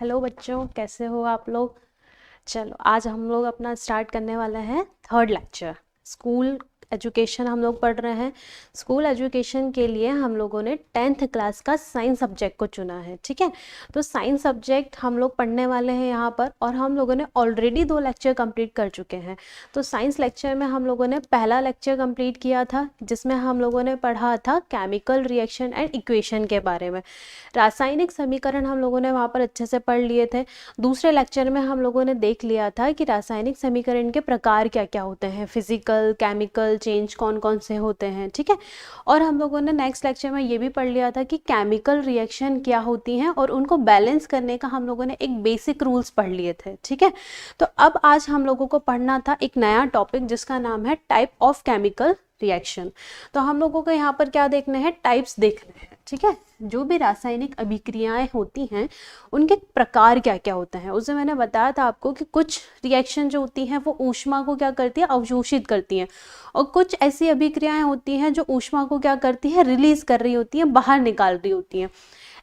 Hello बच्चों, कैसे हो आप लोग। चलो आज हम लोग अपना स्टार्ट करने वाला है थर्ड लेक्चर। स्कूल एजुकेशन हम लोग पढ़ रहे हैं। स्कूल एजुकेशन के लिए हम लोगों ने 10th क्लास का साइंस सब्जेक्ट को चुना है। ठीक है, तो साइंस सब्जेक्ट हम लोग पढ़ने वाले हैं यहाँ पर, और हम लोगों ने ऑलरेडी 2 लेक्चर कंप्लीट कर चुके हैं। तो साइंस लेक्चर में हम लोगों ने पहला लेक्चर कंप्लीट किया था, जिसमें हम लोगों ने पढ़ा था केमिकल रिएक्शन एंड इक्वेशन के बारे में। रासायनिक समीकरण हम लोगों ने वहाँ पर अच्छे से पढ़ लिए थे। दूसरे लेक्चर में हम लोगों ने देख लिया था कि रासायनिक समीकरण के प्रकार क्या क्या होते हैं, फिजिकल केमिकल चेंज कौन कौन से होते हैं। ठीक है, और हम लोगों ने नेक्स्ट लेक्चर में ये भी पढ़ लिया था कि केमिकल रिएक्शन क्या होती हैं, और उनको बैलेंस करने का हम लोगों ने एक बेसिक रूल्स पढ़ लिए थे। ठीक है, तो अब आज हम लोगों को पढ़ना था एक नया टॉपिक जिसका नाम है टाइप ऑफ केमिकल रिएक्शन। तो हम लोगों को यहाँ पर क्या देखने हैं, टाइप्स देखने हैं। ठीक है, जो भी रासायनिक अभिक्रियाएं होती हैं उनके प्रकार क्या क्या होते हैं। उससे मैंने बताया था आपको कि कुछ रिएक्शन जो होती हैं वो ऊष्मा को क्या करती है, अवशोषित करती हैं, और कुछ ऐसी अभिक्रियाएं होती हैं जो ऊष्मा को क्या करती है, रिलीज कर रही होती हैं, बाहर निकाल रही होती हैं।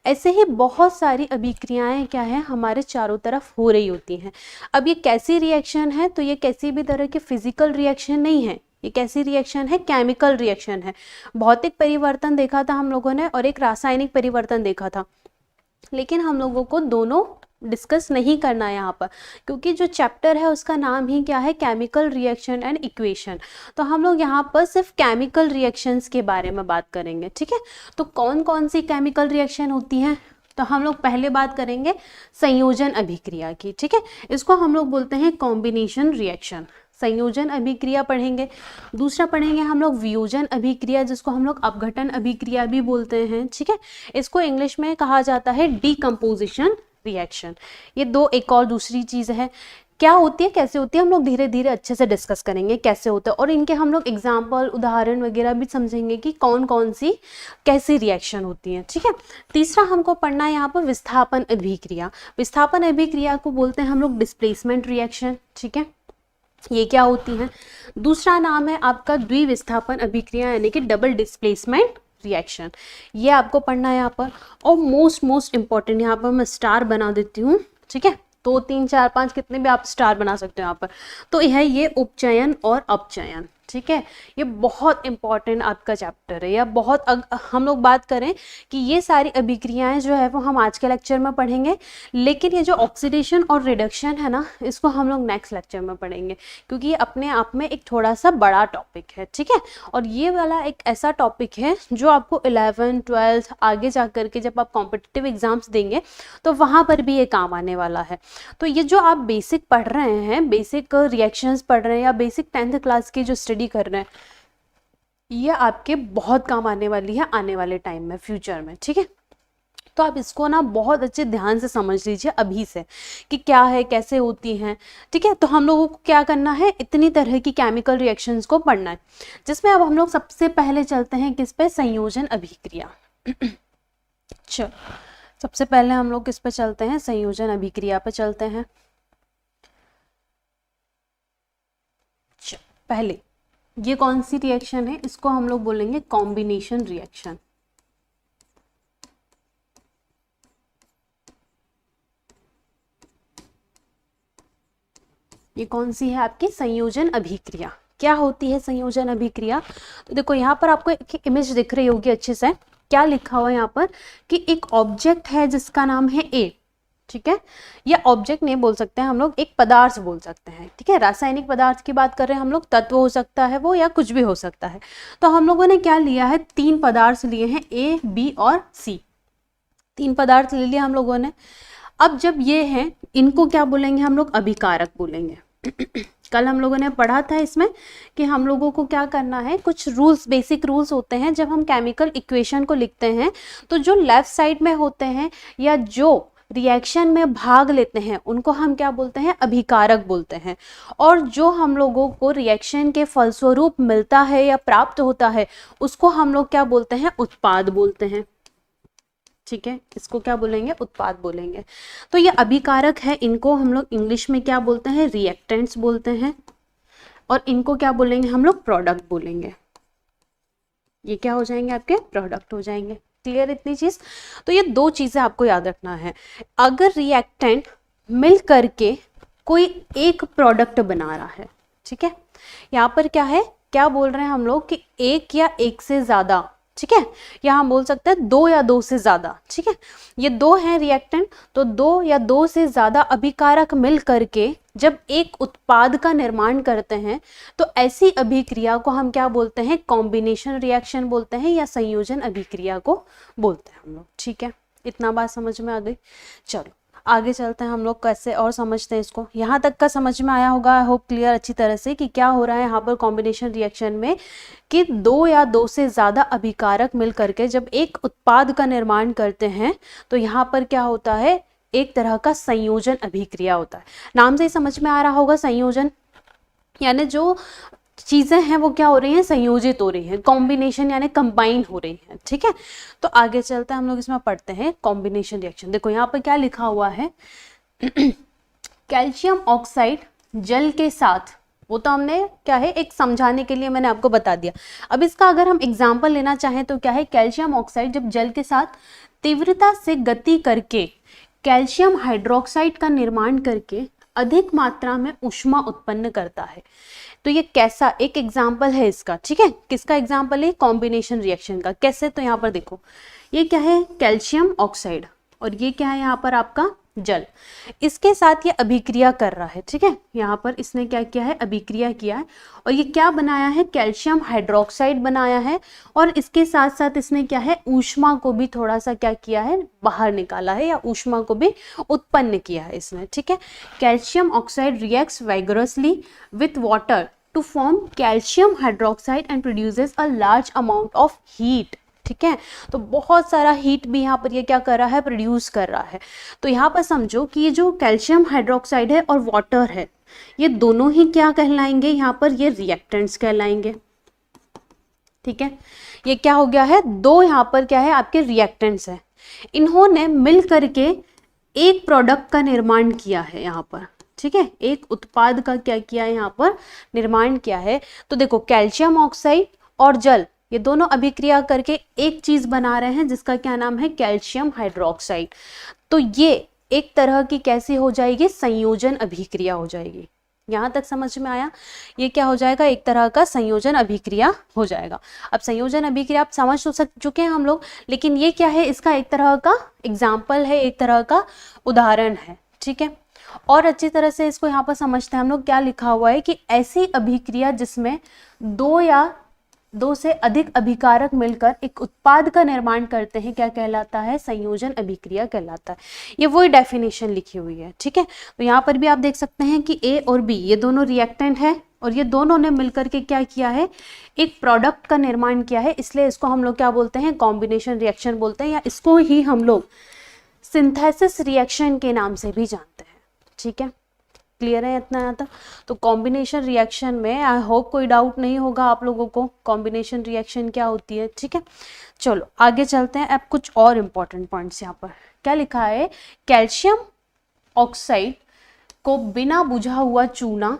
ऐसे ही बहुत सारी अभिक्रियाएं क्या है, हमारे चारों तरफ हो रही होती हैं। अब ये कैसी रिएक्शन है, तो ये किसी भी तरह की फिजिकल रिएक्शन नहीं है, ये कैसी रिएक्शन है, केमिकल रिएक्शन है। भौतिक परिवर्तन देखा था हम लोगों ने और एक रासायनिक परिवर्तन देखा था, लेकिन हम लोगों को दोनों डिस्कस नहीं करना है यहाँ पर, क्योंकि जो चैप्टर है उसका नाम ही क्या है, केमिकल रिएक्शन एंड इक्वेशन। तो हम लोग यहाँ पर सिर्फ केमिकल रिएक्शंस के बारे में बात करेंगे। ठीक है, तो कौन कौन सी केमिकल रिएक्शन होती हैं, तो हम लोग पहले बात करेंगे संयोजन अभिक्रिया की। ठीक है, इसको हम लोग बोलते हैं कॉम्बिनेशन रिएक्शन, संयोजन अभिक्रिया पढ़ेंगे। दूसरा पढ़ेंगे हम लोग वियोजन अभिक्रिया, जिसको हम लोग अपघटन अभिक्रिया भी बोलते हैं। ठीक है, इसको इंग्लिश में कहा जाता है डीकम्पोजिशन रिएक्शन। ये दो एक और दूसरी चीज़ है, क्या होती है, कैसे होती है, हम लोग धीरे धीरे अच्छे से डिस्कस करेंगे कैसे होता है, और इनके हम लोग एग्जाम्पल उदाहरण वगैरह भी समझेंगे कि कौन कौन सी कैसी रिएक्शन होती है। ठीक है, तीसरा हमको पढ़ना है यहाँ पर विस्थापन अभिक्रिया। विस्थापन अभिक्रिया को बोलते हैं हम लोग डिस्प्लेसमेंट रिएक्शन। ठीक है, ये क्या होती है, दूसरा नाम है आपका द्विविस्थापन अभिक्रिया, यानी कि डबल डिस्प्लेसमेंट रिएक्शन। ये आपको पढ़ना है यहाँ पर। और मोस्ट इंपॉर्टेंट यहाँ पर मैं स्टार बना देती हूँ। ठीक है, 2 3 4 5 कितने भी आप स्टार बना सकते हो यहाँ पर। तो यह है ये उपचयन और अपचयन। ठीक है, ये बहुत इंपॉर्टेंट आपका चैप्टर है, या बहुत हम लोग बात करें कि ये सारी अभिक्रियाएं जो है वो हम आज के लेक्चर में पढ़ेंगे, लेकिन ये जो ऑक्सीडेशन और रिडक्शन है ना, इसको हम लोग नेक्स्ट लेक्चर में पढ़ेंगे, क्योंकि ये अपने आप में एक थोड़ा सा बड़ा टॉपिक है। ठीक है, और ये वाला एक ऐसा टॉपिक है जो आपको 11th 12th आगे जा करके जब आप कॉम्पिटिटिव एग्जाम्स देंगे तो वहाँ पर भी ये काम आने वाला है। तो ये जो आप बेसिक पढ़ रहे हैं, बेसिक रिएक्शंस पढ़ रहे हैं, या बेसिक 10th क्लास की जो स्टडी कर रहे हैं, ये आपके बहुत काम आने वाली है आने वाले टाइम में, फ्यूचर में। ठीक है, तो आप इसको ना बहुत अच्छे ध्यान से समझ लीजिए अभी से कि क्या है, कैसे होती हैं। ठीक है, तो हम लोगों को क्या करना है, इतनी तरह की केमिकल रिएक्शंस को पढ़ना है, जिसमें अब हम लोग सबसे पहले चलते हैं किस पे, संयोजन अभिक्रिया। चलो सबसे पहले हम लोग किस पे चलते हैं, संयोजन अभिक्रिया पे चलते हैं। पहले ये कौन सी रिएक्शन है, इसको हम लोग बोलेंगे कॉम्बिनेशन रिएक्शन। ये कौन सी है आपकी, संयोजन अभिक्रिया। क्या होती है संयोजन अभिक्रिया, तो देखो यहाँ पर आपको एक इमेज दिख रही होगी अच्छे से। क्या लिखा हुआ है यहाँ पर कि एक ऑब्जेक्ट है जिसका नाम है ए। ठीक है, ये ऑब्जेक्ट नहीं बोल सकते हैं हम लोग, एक पदार्थ बोल सकते हैं। ठीक है, रासायनिक पदार्थ की बात कर रहे हैं हम लोग, तत्व हो सकता है वो, या कुछ भी हो सकता है। तो हम लोगों ने क्या लिया है, 3 पदार्थ लिए हैं, ए बी और सी। 3 पदार्थ ले लिया हम लोगों ने। अब जब ये हैं, इनको क्या बोलेंगे हम लोग, अभिकारक बोलेंगे। कल हम लोगों ने पढ़ा था इसमें कि हम लोगों को क्या करना है, कुछ रूल्स, बेसिक रूल्स होते हैं जब हम केमिकल इक्वेशन को लिखते हैं। तो जो लेफ्ट साइड में होते हैं या जो रिएक्शन में भाग लेते हैं उनको हम क्या बोलते हैं, अभिकारक बोलते हैं। और जो हम लोगों को रिएक्शन के फलस्वरूप मिलता है या प्राप्त होता है उसको हम लोग क्या बोलते हैं, उत्पाद बोलते हैं। ठीक है, इसको क्या बोलेंगे, उत्पाद बोलेंगे। तो ये अभिकारक है, इनको हम लोग इंग्लिश में क्या बोलते हैं, रिएक्टेंट्स बोलते हैं, और इनको क्या बोलेंगे हम लोग, प्रोडक्ट बोलेंगे। ये क्या हो जाएंगे, आपके प्रोडक्ट हो जाएंगे। क्लियर इतनी चीज? तो ये दो चीजें आपको याद रखना है। अगर रिएक्टेंट मिल करके कोई एक प्रोडक्ट बना रहा है, ठीक है, यहाँ पर क्या है, क्या बोल रहे हैं हम लोग कि एक या एक से ज्यादा, ठीक है, या हम बोल सकते हैं दो या दो से ज्यादा, ठीक है, ये दो हैं रिएक्टेंट, तो दो या दो से ज्यादा अभिकारक मिल करके जब एक उत्पाद का निर्माण करते हैं तो ऐसी अभिक्रिया को हम क्या बोलते हैं, कॉम्बिनेशन रिएक्शन बोलते हैं या संयोजन अभिक्रिया को बोलते हैं हम लोग, ठीक है, इतना बात समझ में आ गई। चलो आगे चलते हैं हम लोग, कैसे और समझते हैं इसको। यहाँ तक का समझ में आया होगा, आई होप क्लियर अच्छी तरह से कि क्या हो रहा है यहाँ पर कॉम्बिनेशन रिएक्शन में, कि दो या दो से ज़्यादा अभिकारक मिल करके जब एक उत्पाद का निर्माण करते हैं तो यहाँ पर क्या होता है, एक तरह का संयोजन अभिक्रिया होता है। नाम से ही समझ में आ रहा होगा, संयोजन यानी जो चीज़ें हैं वो क्या हो रही हैं, संयोजित हो रही हैं, कॉम्बिनेशन यानी कंबाइन हो रही हैं, ठीक है। तो आगे चलते हैं हम लोग, इसमें पढ़ते हैं कॉम्बिनेशन रिएक्शन। देखो यहाँ पर क्या लिखा हुआ है, कैल्शियम ऑक्साइड जल के साथ, वो तो हमने क्या है एक समझाने के लिए मैंने आपको बता दिया। अब इसका अगर हम एग्जाम्पल लेना चाहें तो क्या है, कैल्शियम ऑक्साइड जब जल के साथ तीव्रता से गति करके कैल्शियम हाइड्रोक्साइड का निर्माण करके अधिक मात्रा में ऊष्मा उत्पन्न करता है। तो ये कैसा, एक एग्जाम्पल है इसका, ठीक है, किसका एग्जाम्पल है, कॉम्बिनेशन रिएक्शन का। कैसे, तो यहाँ पर देखो, ये क्या है, कैल्शियम ऑक्साइड, और ये क्या है यहाँ पर आपका जल, इसके साथ ये अभिक्रिया कर रहा है, ठीक है, यहाँ पर इसने क्या किया है, अभिक्रिया किया है, और ये क्या बनाया है, कैल्शियम हाइड्रोक्साइड बनाया है, और इसके साथ साथ इसने क्या है, ऊष्मा को भी थोड़ा सा क्या किया है, बाहर निकाला है, या ऊष्मा को भी उत्पन्न किया है इसने, ठीक है। Calcium oxide reacts vigorously with water to form calcium hydroxide and produces a large amount of heat, ठीक है, तो बहुत सारा हीट भी यहाँ पर ये क्या कर रहा है, प्रोड्यूस कर रहा है। तो यहाँ पर समझो कि ये जो कैल्शियम हाइड्रोक्साइड है और वाटर है, ये दोनों ही क्या कहलाएंगे, यहाँ पर ये रिएक्टेंट्स कहलाएंगे, ठीक है। ये क्या हो गया है, दो यहाँ पर क्या है आपके रिएक्टेंट्स है, इन्होंने मिल करके एक प्रोडक्ट का निर्माण किया है यहाँ पर, ठीक है, एक उत्पाद का क्या किया है यहाँ पर, निर्माण किया है। तो देखो कैल्शियम ऑक्साइड और जल, ये दोनों अभिक्रिया करके एक चीज बना रहे हैं जिसका क्या नाम है, कैल्शियम हाइड्रोक्साइड। तो ये एक तरह की कैसी हो जाएगी, संयोजन अभिक्रिया हो जाएगी। यहाँ तक समझ में आया, ये क्या हो जाएगा, एक तरह का संयोजन अभिक्रिया हो जाएगा। अब संयोजन अभिक्रिया आप समझ तो चुके हैं हम लोग, लेकिन ये क्या है, इसका एक तरह का एग्जाम्पल है, एक तरह का उदाहरण है, ठीक है। और अच्छी तरह से इसको यहाँ पर समझते हैं हम लोग, क्या लिखा हुआ है कि ऐसी अभिक्रिया जिसमें दो या दो से अधिक अभिकारक मिलकर एक उत्पाद का निर्माण करते हैं, क्या कहलाता है, संयोजन अभिक्रिया कहलाता है। ये वही डेफिनेशन लिखी हुई है, ठीक है। तो यहाँ पर भी आप देख सकते हैं कि ए और बी ये दोनों रिएक्टेंट है, और ये दोनों ने मिलकर के क्या किया है, एक प्रोडक्ट का निर्माण किया है, इसलिए इसको हम लोग क्या बोलते हैं, कॉम्बिनेशन रिएक्शन बोलते हैं, या इसको ही हम लोग सिंथेसिस रिएक्शन के नाम से भी जानते हैं, ठीक है। क्लियर है इतना यहाँ तक? तो कॉम्बिनेशन रिएक्शन में आई होप कोई डाउट नहीं होगा आप लोगों को, कॉम्बिनेशन रिएक्शन क्या होती है, ठीक है। चलो आगे चलते हैं। अब कुछ और इंपॉर्टेंट पॉइंट्स यहाँ पर क्या लिखा है, कैल्शियम ऑक्साइड को बिना बुझा हुआ चूना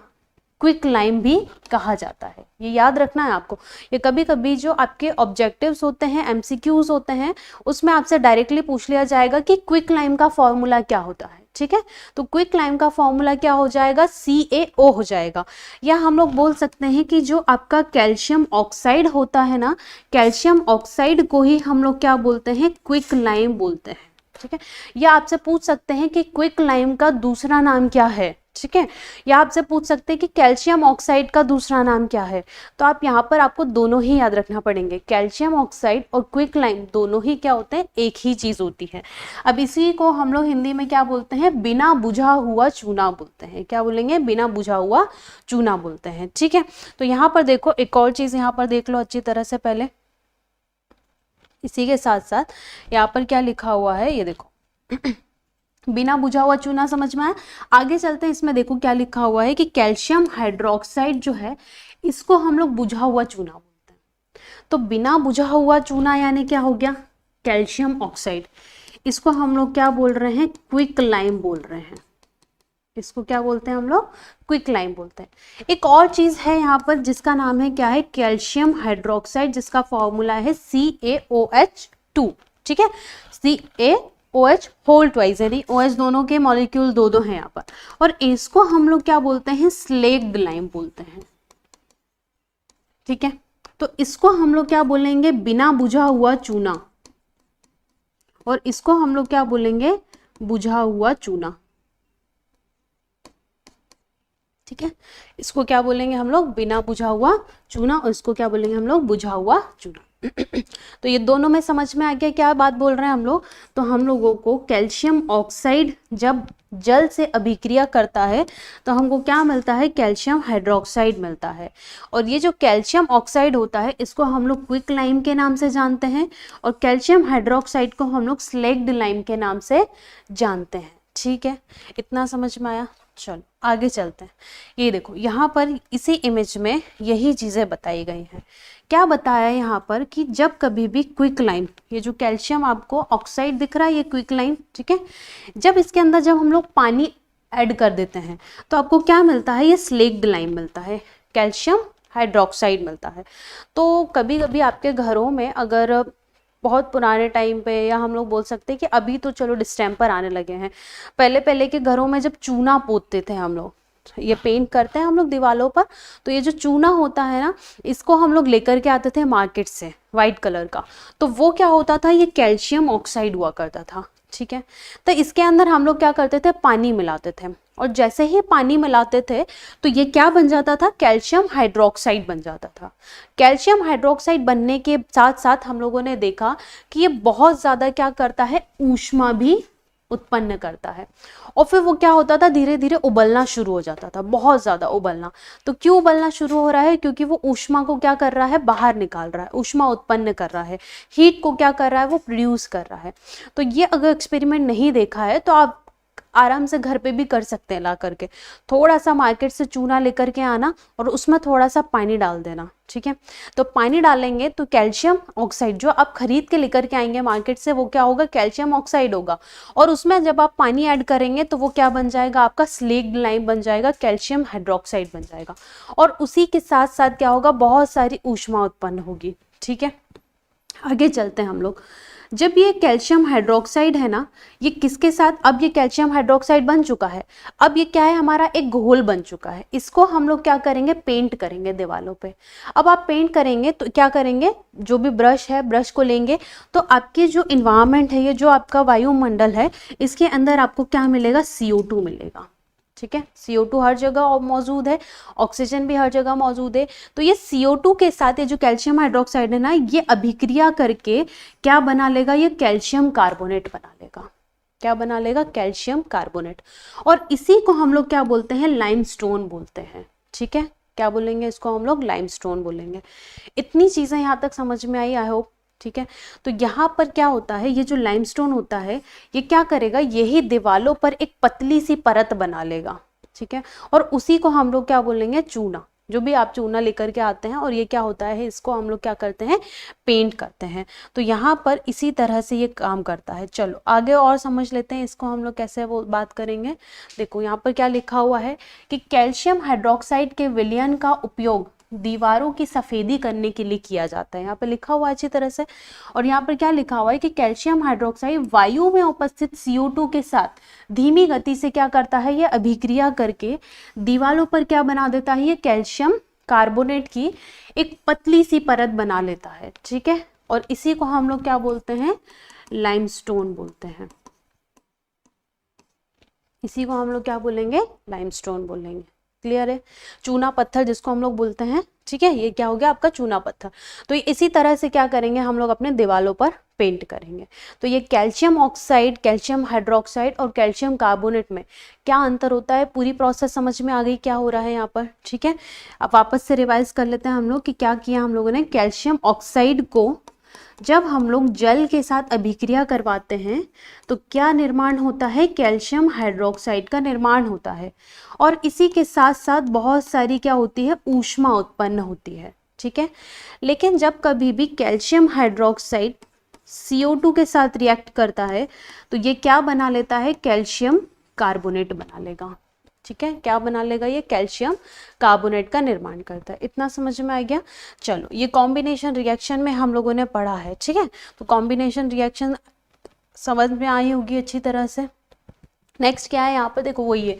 क्विक लाइम भी कहा जाता है। ये याद रखना है आपको। ये कभी कभी जो आपके ऑब्जेक्टिव्स होते हैं, एमसीक्यूज होते हैं, उसमें आपसे डायरेक्टली पूछ लिया जाएगा कि क्विक लाइम का फॉर्मूला क्या होता है, ठीक है। तो क्विक लाइम का फॉर्मूला क्या हो जाएगा, CaO हो जाएगा। या हम लोग बोल सकते हैं कि जो आपका कैल्शियम ऑक्साइड होता है ना, कैल्शियम ऑक्साइड को ही हम लोग क्या बोलते हैं, क्विक लाइम बोलते हैं, ठीक है। या आपसे पूछ सकते हैं कि क्विक लाइम का दूसरा नाम क्या है, ठीक है। या आपसे पूछ सकते हैं कि कैल्शियम ऑक्साइड का दूसरा नाम क्या है। तो आप यहाँ पर आपको दोनों ही याद रखना पड़ेंगे, कैल्शियम ऑक्साइड और क्विक लाइम दोनों ही क्या होते हैं, एक ही चीज होती है। अब इसी को हम लोग हिंदी में क्या बोलते हैं, बिना बुझा हुआ चूना बोलते हैं। क्या बोलेंगे, बिना बुझा हुआ चूना बोलते हैं, ठीक है। तो यहाँ पर देखो एक और चीज यहाँ पर देख लो अच्छी तरह से पहले, इसी के साथ साथ यहाँ पर क्या लिखा हुआ है, ये देखो बिना बुझा हुआ चूना, समझ में आया। आगे चलते हैं, इसमें देखो क्या लिखा हुआ है कि कैल्शियम हाइड्रोक्साइड जो है इसको हम लोग बुझा हुआ चूना बोलते हैं। तो बिना बुझा हुआ चूना यानी क्या हो गया, कैल्शियम ऑक्साइड, इसको हम लोग क्या बोल रहे हैं, क्विक लाइम बोल रहे हैं। इसको क्या बोलते हैं हम लोग, क्विक लाइम बोलते हैं। एक और चीज है यहाँ पर जिसका नाम है क्या है, कैल्शियम हाइड्रोक्साइड, जिसका फॉर्मूला है CaOH2, ठीक है, CaOH होल ट्वाइस, यानी OH दोनों के मॉलिक्यूल दो दो हैं यहाँ पर, और इसको हम लोग क्या बोलते हैं, स्लेक्ड लाइम बोलते हैं। ठीक है, तो इसको हम लोग क्या बोलेंगे, बिना बुझा हुआ चूना, और इसको हम लोग क्या बोलेंगे, बुझा हुआ चूना। ठीक है, इसको क्या बोलेंगे हम लोग, बिना बुझा हुआ चूना, और इसको क्या बोलेंगे हम लोग, बुझा हुआ चूना। तो ये दोनों में समझ में आ गया क्या बात बोल रहे हैं हम लोग। तो हम लोगों को कैल्शियम ऑक्साइड जब जल से अभिक्रिया करता है तो हमको क्या मिलता है, कैल्शियम हाइड्रोक्साइड मिलता है। और ये जो कैल्शियम ऑक्साइड होता है इसको हम लोग क्विक लाइम के नाम से जानते हैं, और कैल्शियम हाइड्रोक्साइड को हम लोग स्लेक्ड लाइम के नाम से जानते हैं। ठीक है, इतना समझ में आया। चलो आगे चलते हैं। ये देखो यहाँ पर इसी इमेज में यही चीज़ें बताई गई हैं। क्या बताया है यहाँ पर कि जब कभी भी क्विक लाइम, ये जो कैल्शियम आपको ऑक्साइड दिख रहा है ये क्विक लाइम, ठीक है, जब इसके अंदर जब हम लोग पानी ऐड कर देते हैं तो आपको क्या मिलता है, ये स्लेक्ड लाइम मिलता है, कैल्शियम हाइड्रोक्साइड मिलता है। तो कभी कभी आपके घरों में अगर बहुत पुराने टाइम पे, या हम लोग बोल सकते हैं कि अभी तो चलो डिस्टेम्पर आने लगे हैं, पहले पहले के घरों में जब चूना पोतते थे हम लोग, ये पेंट करते हैं हम लोग दीवारों पर, तो ये जो चूना होता है ना, इसको हम लोग लेकर के आते थे मार्केट से, वाइट कलर का। तो वो क्या होता था, ये कैल्शियम ऑक्साइड हुआ करता था। ठीक है, तो इसके अंदर हम लोग क्या करते थे, पानी मिलाते थे, और जैसे ही पानी मिलाते थे तो ये क्या बन जाता था, कैल्शियम हाइड्रोक्साइड बन जाता था। कैल्शियम हाइड्रोक्साइड बनने के साथ साथ हम लोगों ने देखा कि ये बहुत ज़्यादा क्या करता है, ऊष्मा भी उत्पन्न करता है, और फिर वो क्या होता था, धीरे धीरे उबलना शुरू हो जाता था, बहुत ज़्यादा उबलना। तो क्यों उबलना शुरू हो रहा है, क्योंकि वो ऊष्मा को क्या कर रहा है, बाहर निकाल रहा है, ऊष्मा उत्पन्न कर रहा है, हीट को क्या कर रहा है, वो प्रोड्यूस कर रहा है। तो ये अगर एक्सपेरिमेंट नहीं देखा है तो आप आराम से घर पे भी कर सकते हैं, ला करके थोड़ा सा मार्केट से चूना लेकर के आना और उसमें थोड़ा सा पानी डाल देना। ठीक है, तो पानी डालेंगे तो कैल्शियम ऑक्साइड जो आप खरीद के लेकर के आएंगे मार्केट से, वो क्या होगा, कैल्शियम ऑक्साइड होगा, और उसमें जब आप पानी ऐड करेंगे तो वो क्या बन जाएगा, आपका स्लेक्ड लाइम बन जाएगा, कैल्शियम हाइड्रोक्साइड बन जाएगा, और उसी के साथ साथ क्या होगा, बहुत सारी ऊष्मा उत्पन्न होगी। ठीक है, आगे चलते हैं हम लोग। जब ये कैल्शियम हाइड्रोक्साइड है ना, ये किसके साथ, अब ये कैल्शियम हाइड्रोक्साइड बन चुका है, अब ये क्या है, हमारा एक घोल बन चुका है, इसको हम लोग क्या करेंगे, पेंट करेंगे दीवारों पे। अब आप पेंट करेंगे तो क्या करेंगे, जो भी ब्रश है, ब्रश को लेंगे तो आपके जो इन्वायरमेंट है, ये जो आपका वायुमंडल है, इसके अंदर आपको क्या मिलेगा, CO2 मिलेगा। ठीक है, CO2 हर जगह मौजूद है, ऑक्सीजन भी हर जगह मौजूद है। तो ये CO2 के साथ ये जो कैल्शियम हाइड्रोक्साइड है ना, ये अभिक्रिया करके क्या बना लेगा, ये कैल्शियम कार्बोनेट बना लेगा। क्या बना लेगा, कैल्शियम कार्बोनेट, और इसी को हम लोग क्या बोलते हैं, लाइमस्टोन बोलते हैं। ठीक है, क्या बोलेंगे इसको हम लोग, लाइमस्टोन बोलेंगे। इतनी चीजें यहाँ तक समझ में आई, आई होप। ठीक है, तो यहाँ पर क्या होता है, ये जो लाइमस्टोन होता है ये क्या करेगा, यही दीवालों पर एक पतली सी परत बना लेगा। ठीक है, और उसी को हम लोग क्या बोलेंगे, चूना, जो भी आप चूना लेकर के आते हैं, और ये क्या होता है, इसको हम लोग क्या करते हैं, पेंट करते हैं। तो यहाँ पर इसी तरह से ये काम करता है। चलो आगे और समझ लेते हैं इसको हम लोग कैसे वो बात करेंगे। देखो यहाँ पर क्या लिखा हुआ है कि कैल्शियम हाइड्रोक्साइड के विलयन का उपयोग दीवारों की सफेदी करने के लिए किया जाता है, यहाँ पे लिखा हुआ है अच्छी तरह से। और यहाँ पर क्या लिखा हुआ है कि कैल्शियम हाइड्रोक्साइड वायु में उपस्थित CO2 के साथ धीमी गति से क्या करता है, ये अभिक्रिया करके दीवारों पर क्या बना देता है, ये कैल्शियम कार्बोनेट की एक पतली सी परत बना लेता है। ठीक है, और इसी को हम लोग क्या बोलते हैं, लाइमस्टोन बोलते हैं। इसी को हम लोग क्या बोलेंगे, लाइमस्टोन बोलेंगे। क्लियर है, चूना पत्थर जिसको हम लोग बोलते हैं। ठीक है, ये क्या हो गया आपका चूना पत्थर। तो इसी तरह से क्या करेंगे हम लोग, अपने दीवारों पर पेंट करेंगे। तो ये कैल्शियम ऑक्साइड, कैल्शियम हाइड्रोक्साइड और कैल्शियम कार्बोनेट में क्या अंतर होता है, पूरी प्रोसेस समझ में आ गई क्या हो रहा है यहाँ पर। ठीक है, अब वापस से रिवाइज कर लेते हैं हम लोग कि क्या किया हम लोगों ने। कैल्शियम ऑक्साइड को जब हम लोग जल के साथ अभिक्रिया करवाते हैं तो क्या निर्माण होता है, कैल्शियम हाइड्रोक्साइड का निर्माण होता है, और इसी के साथ साथ बहुत सारी क्या होती है, ऊष्मा उत्पन्न होती है। ठीक है, लेकिन जब कभी भी कैल्शियम हाइड्रोक्साइड CO2 के साथ रिएक्ट करता है तो ये क्या बना लेता है, कैल्शियम कार्बोनेट बना लेगा। ठीक है, क्या बना लेगा ये, कैल्शियम कार्बोनेट का निर्माण करता है। इतना समझ में आ गया। चलो ये कॉम्बिनेशन रिएक्शन में हम लोगों ने पढ़ा है, ठीक है, तो कॉम्बिनेशन रिएक्शन समझ में आई होगी अच्छी तरह से। नेक्स्ट क्या है यहाँ पर, देखो वही है,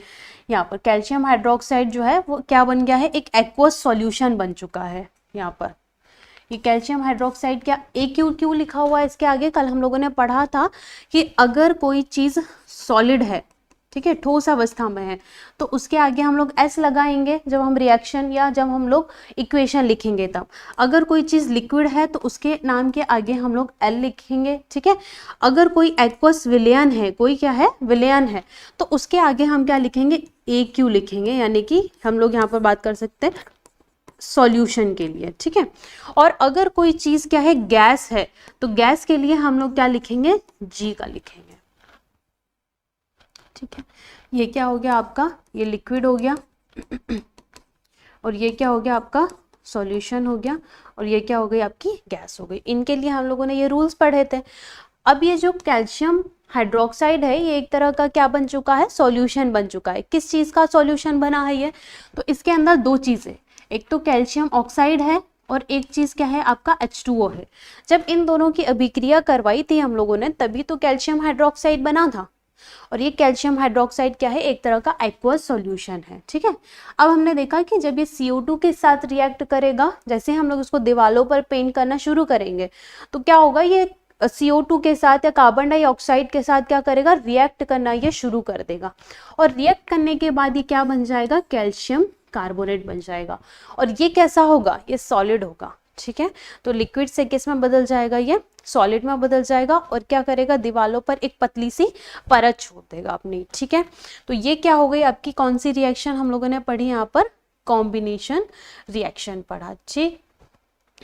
यहाँ पर कैल्शियम हाइड्रोक्साइड जो है वो क्या बन गया है, एक एक्वस सॉल्यूशन बन चुका है। यहाँ पर ये कैल्शियम हाइड्रोक्साइड क्या AQ लिखा हुआ है इसके आगे, कल हम लोगों ने पढ़ा था कि अगर कोई चीज़ सॉलिड है, ठीक है, ठोस अवस्था में है, तो उसके आगे हम लोग S लगाएंगे जब हम रिएक्शन या जब हम लोग इक्वेशन लिखेंगे तब। अगर कोई चीज़ लिक्विड है तो उसके नाम के आगे हम लोग L लिखेंगे, ठीक है। अगर कोई एक्वस विलयन है, कोई क्या है, विलयन है, तो उसके आगे हम क्या लिखेंगे, AQ लिखेंगे, यानी कि हम लोग यहाँ पर बात कर सकते हैं सॉल्यूशन के लिए, ठीक है। और अगर कोई चीज़ क्या है, गैस है, तो गैस के लिए हम लोग क्या लिखेंगे, G का लिखेंगे, ठीक है। ये क्या हो गया आपका, ये लिक्विड हो गया और ये क्या हो गया आपका, सॉल्यूशन हो गया, और ये क्या हो गई आपकी, गैस हो गई। इनके लिए हम लोगों ने ये रूल्स पढ़े थे। अब ये जो कैल्शियम हाइड्रोक्साइड है ये एक तरह का क्या बन चुका है, सॉल्यूशन बन चुका है। किस चीज़ का सॉल्यूशन बना है ये, तो इसके अंदर दो चीज़ें, एक तो कैल्शियम ऑक्साइड है और एक चीज़ क्या है आपका H2O है। जब इन दोनों की अभिक्रिया करवाई थी हम लोगों ने, तभी तो कैल्शियम हाइड्रोक्साइड बना था। और ये कैल्शियम हाइड्रोक्साइड क्या है, एक तरह का एक्वस सॉल्यूशन है, ठीक है। अब हमने देखा कि जब ये CO2 के साथ रिएक्ट करेगा, जैसे हम लोग इसको दीवारों पर पेंट करना शुरू करेंगे, तो क्या होगा, ये CO2 के साथ या कार्बन डाइऑक्साइड के साथ क्या करेगा, रिएक्ट करना ये शुरू कर देगा। और रिएक्ट करने के बाद ये क्या बन जाएगा, कैल्शियम कार्बोनेट बन जाएगा। और ये कैसा होगा, ये सॉलिड होगा, ठीक है। तो लिक्विड से किस में बदल जाएगा, ये सॉलिड में बदल जाएगा, और क्या करेगा, दीवारों पर एक पतली सी परत छोड़ देगा अपनी, ठीक है। तो ये क्या हो गई आपकी, कौन सी रिएक्शन हम लोगों ने पढ़ी यहाँ पर, कॉम्बिनेशन रिएक्शन पढ़ा, ठीक।